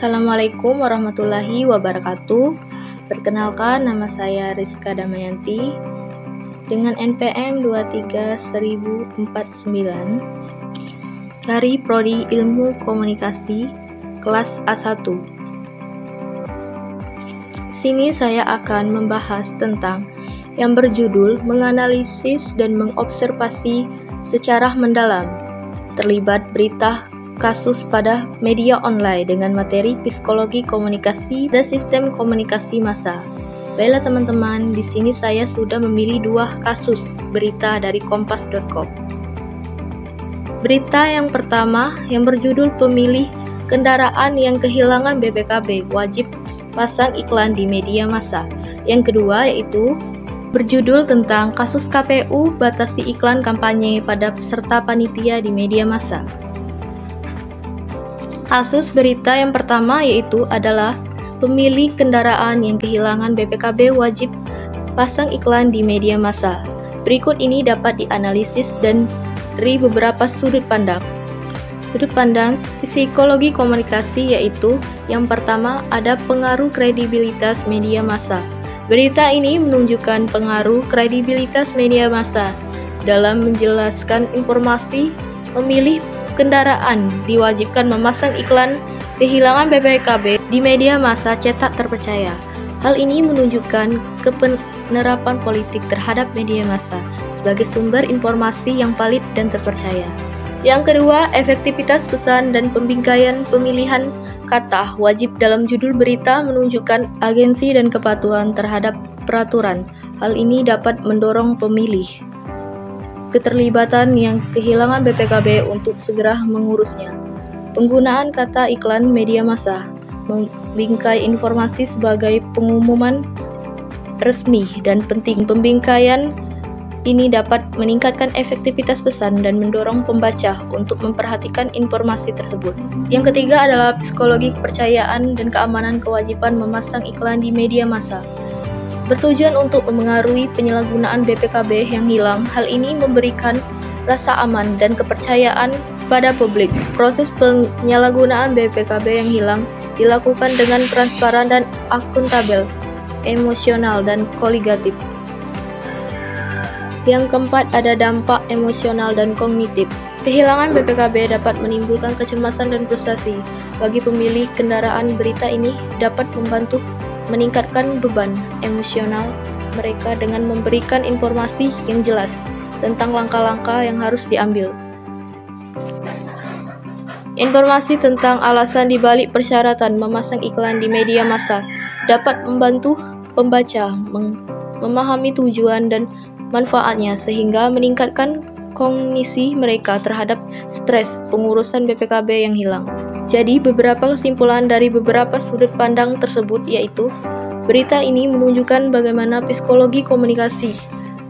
Assalamualaikum warahmatullahi wabarakatuh. Perkenalkan, nama saya Rizka Damayanti dengan NPM 23049 dari Prodi Ilmu Komunikasi kelas A1. Sini saya akan membahas tentang yang berjudul menganalisis dan mengobservasi secara mendalam terlibat berita kasus pada media online dengan materi psikologi komunikasi dan sistem komunikasi massa. Baiklah teman-teman, di sini saya sudah memilih 2 kasus berita dari kompas.com. Berita yang pertama yang berjudul pemilih kendaraan yang kehilangan BPKB wajib pasang iklan di media massa. Yang kedua yaitu berjudul tentang kasus KPU batasi iklan kampanye pada peserta panitia di media massa. Kasus berita yang pertama yaitu adalah pemilik kendaraan yang kehilangan BPKB wajib pasang iklan di media massa. Berikut ini dapat dianalisis dan dari beberapa sudut pandang. Sudut pandang psikologi komunikasi yaitu yang pertama ada pengaruh kredibilitas media massa. Berita ini menunjukkan pengaruh kredibilitas media massa dalam menjelaskan informasi. Pemilih kendaraan diwajibkan memasang iklan kehilangan BPKB di media massa cetak terpercaya. Hal ini menunjukkan kepenerapan politik terhadap media massa sebagai sumber informasi yang valid dan terpercaya. Yang kedua, efektivitas pesan dan pembingkaian pemilihan kata wajib dalam judul berita menunjukkan agensi dan kepatuhan terhadap peraturan. Hal ini dapat mendorong pemilih keterlibatan yang kehilangan BPKB untuk segera mengurusnya. Penggunaan kata iklan media massa membingkai informasi sebagai pengumuman resmi dan penting. Pembingkaian ini dapat meningkatkan efektivitas pesan dan mendorong pembaca untuk memperhatikan informasi tersebut. Yang ketiga adalah psikologi kepercayaan dan keamanan kewajiban memasang iklan di media massa. Bertujuan untuk memengaruhi penyalahgunaan BPKB yang hilang. Hal ini memberikan rasa aman dan kepercayaan pada publik. Proses penyalahgunaan BPKB yang hilang dilakukan dengan transparan dan akuntabel, emosional dan kognitif. Yang keempat ada dampak emosional dan kognitif. Kehilangan BPKB dapat menimbulkan kecemasan dan frustasi. Bagi pemilih kendaraan, berita ini dapat membantu meningkatkan beban emosional mereka dengan memberikan informasi yang jelas tentang langkah-langkah yang harus diambil. Informasi tentang alasan dibalik persyaratan memasang iklan di media massa dapat membantu pembaca memahami tujuan dan manfaatnya sehingga meningkatkan kognisi mereka terhadap stres pengurusan BPKB yang hilang. Jadi beberapa kesimpulan dari beberapa sudut pandang tersebut yaitu berita ini menunjukkan bagaimana psikologi komunikasi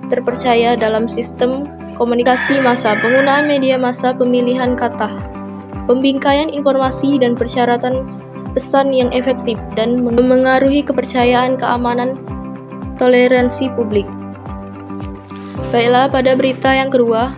terpercaya dalam sistem komunikasi massa, penggunaan media massa, pemilihan kata, pembingkaian informasi dan persyaratan pesan yang efektif dan memengaruhi kepercayaan, keamanan, toleransi publik. Baiklah, pada berita yang kedua,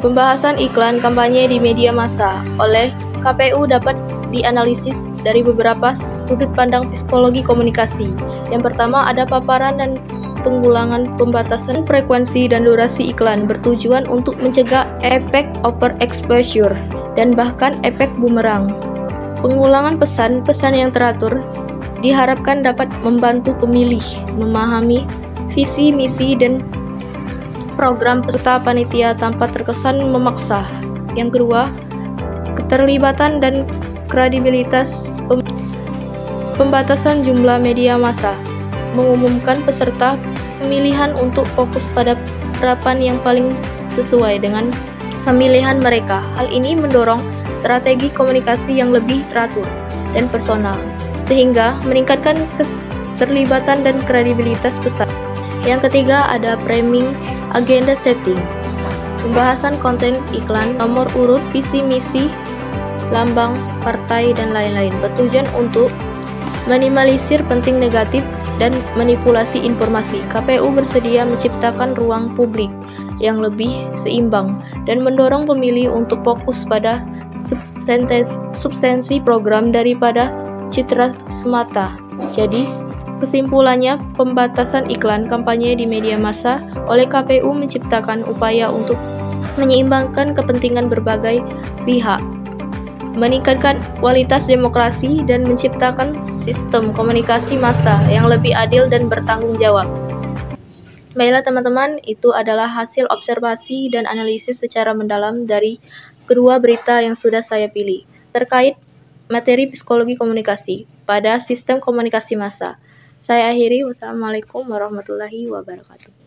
Pembahasan iklan kampanye di media massa oleh KPU dapat dianalisis dari beberapa sudut pandang psikologi komunikasi. Yang pertama ada paparan dan penggulangan pembatasan frekuensi dan durasi iklan bertujuan untuk mencegah efek overexposure dan bahkan efek bumerang. Penggulangan pesan yang teratur diharapkan dapat membantu pemilih memahami visi, misi, dan program peserta panitia tanpa terkesan memaksa. Yang kedua, keterlibatan dan kredibilitas. Pembatasan jumlah media massa mengumumkan peserta pemilihan untuk fokus pada harapan yang paling sesuai dengan pemilihan mereka. Hal ini mendorong strategi komunikasi yang lebih teratur dan personal, sehingga meningkatkan keterlibatan dan kredibilitas pesan. Yang ketiga ada framing agenda setting, pembahasan konten iklan, nomor urut, visi misi, lambang partai dan lain-lain, bertujuan untuk minimalisir penting negatif dan manipulasi informasi. KPU bersedia menciptakan ruang publik yang lebih seimbang dan mendorong pemilih untuk fokus pada substansi program daripada citra semata. Jadi, kesimpulannya, pembatasan iklan kampanye di media massa oleh KPU menciptakan upaya untuk menyeimbangkan kepentingan berbagai pihak, meningkatkan kualitas demokrasi, dan menciptakan sistem komunikasi massa yang lebih adil dan bertanggung jawab. Baiklah teman-teman, itu adalah hasil observasi dan analisis secara mendalam dari kedua berita yang sudah saya pilih terkait materi psikologi komunikasi pada sistem komunikasi massa. Saya akhiri, wassalamualaikum warahmatullahi wabarakatuh.